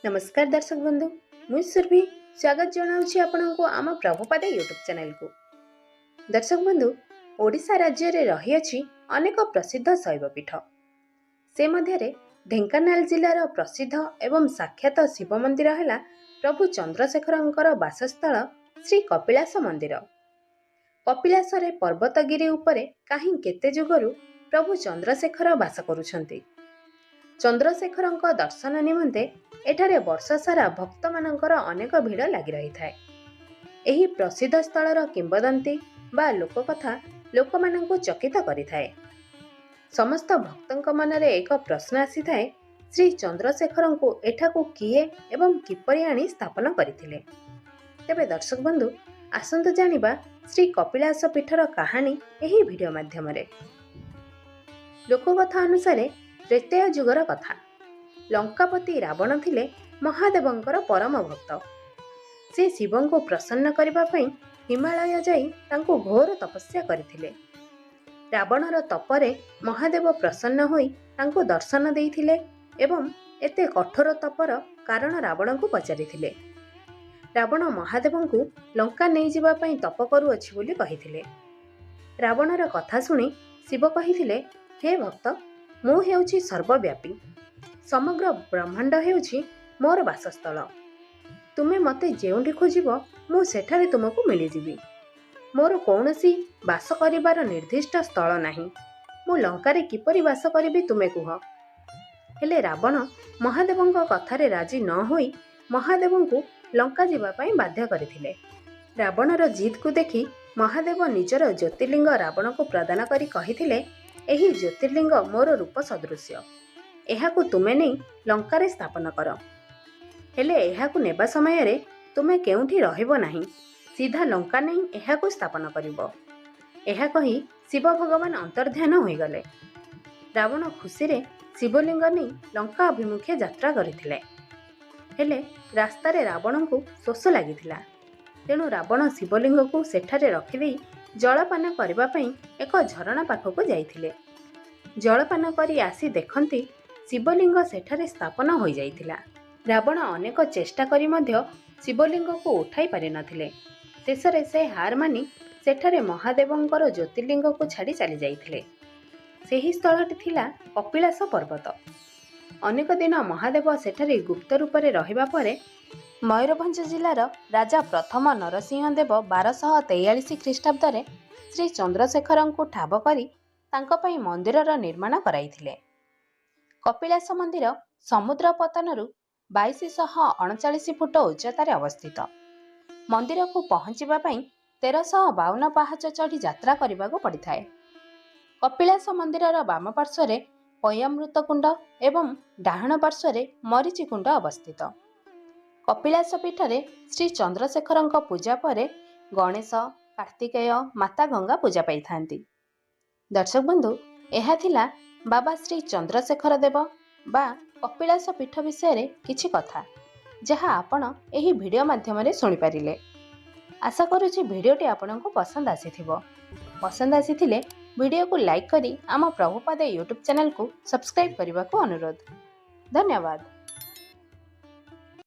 नमस्कार दर्शक बंधु मुझ सुरभि स्वागत जनाऊँ आपनको आम प्रभुपाद यूट्यूब चैनल को। दर्शक बंधु ओडिशा राज्य रे रही अछि अनेक प्रसिद्ध शैवपीठ। से मध्य ढेंकानाल जिलार प्रसिद्ध एवं साक्षात शिव मंदिर है प्रभु चंद्रशेखरंकर वासस्थल श्री कपिलास मंदिर। कपिलास रे पर्वतगिरी उपरे काहीं केते जुगरु प्रभु चंद्रशेखर वास करुछंती। चंद्रशेखरंक दर्शन निमंते एठारे वर्ष सारा भक्त मानकर अनेक भिड़ लगी रही थाए। एही प्रसिद्ध स्थलर किंबदंती बा लोककथा लोक मानंकु चकित करि थाए। समस्त भक्तंक मनरे एक प्रश्न आसी थाए, श्री चंद्रशेखरंकु एठाकु किए एवं किपरि आनी स्थापन करिथिले। तेबे दर्शक बंधु आसंतु जानिबा श्री कपिलास पीठर कहानी एही वीडियो माध्यमरे। लोककथा अनुसारे त्रेतेय जुगर कथा। लंकापति रावण थिले महादेवंकर परम भक्त। से शिवं को प्रसन्न करबा पई हिमालय जाई तांको घोर तपस्या करथिले। रावणर तपरे महादेव प्रसन्न होई तांको दर्शन देइथिले एवं एते कठोर तपर कारण रावण को पचारिथिले। रावण महादेवंकु लंका नहीं जिबा पई तप करू अछि बोली कहिथिले। रावणर कथा सुनी शिव कहिथिले, हे भक्त, मु हेउछि सर्वव्यापी, समग्र ब्रह्मांड हेउछि मोर वासस्थल। तुमे मते जेउंठी खोजिब मु सेठारे तुमको मिलिजिबि। मोर कौनसी वास करिबार निर्दिष्ट स्थल नाही। मु लंकारे किपरि वास करिबि तुमे कुह। हेले रावण महादेवंक कथारे राजी न होई महादेवंकु लंका जिबा पई बाध्य करिथिले। रावणर जिद को देखि महादेव निजर ज्योतिर्लिंग रावण को प्रदान करी कहिथिले, एही ज्योतिर्लिंग मोर रूप सदृश्य, एहाकु तुमे नहीं लंकारे स्थापन कर। हेले एहाकु नेबा समय रे तुमे केउठी रहिबो नाही, सीधा लंका नहीं एहाकु स्थापन करिबो। एहा कही शिव भगवान अंतर्ध्यान होई गले। रावण खुशी रे शिवलिंग नहीं लंका अभिमुखे यात्रा करिथिले। हेले रास्तारे रावण को शोष लागिथिला। तेणु रावण शिवलिंग को सेठारे रखिदेई जलपान करबा पई एक झरणा पाखକୁ जाइथिले। जलपान करी आसी देखंती शिवलिंग सेठारे स्थापन होई जाइथिला। रावण अनेक चेष्टा करी मध्य शिवलिंग को उठाई पारि नथिले। शेषरे से हार मानी सेठारे महादेवंकर ज्योतिर्लिंग को छाड़ी चली जाइथिले। सेही स्थलटी थिला कपिलास पर्वत। अनेक दिन महादेव सेठारे गुप्त रूप रे रहिबा परे मयूरभंज जिलार राजा प्रथम नरसिंह देव 1243 ख्रीष्टाब्द रे श्री चंद्रशेखरंकु ठाब करी तांको पई मंदिरर निर्माण कराइथिले। कपिलास मंदिर समुद्र पतनरु 2239 फुट उच्चतार अवस्थित। मंदिर को पहुंचीबा पई 1352 पाहाच चढ़ी यात्रा करबाको पड़िथाए। कपिलास मंदिरर वाम पार्श्वरे पयामृत कुंड एवं डाहाण पार्श्वरे मरीचि कुंड अवस्थित। कपिलास पीठरे श्री चंद्रशेखरंक पूजा परे गणेश, कार्तिकेय, माता गंगा पूजा पाई थांती। दर्शक बंधु एहा थिला बाबा श्री चंद्रशेखर देव बा कपिलास पीठ विषय रे किछि कथा जहा आपण एही वीडियो माध्यम रे सुनि पारिले। आशा करूछि वीडियोटी आपनको पसंद आसीथिबो। पसंद आसीथिले वीडियो को लाइक करी आम प्रभुपाद यूट्यूब चैनल को सब्सक्राइब करने को अनुरोध। धन्यवाद।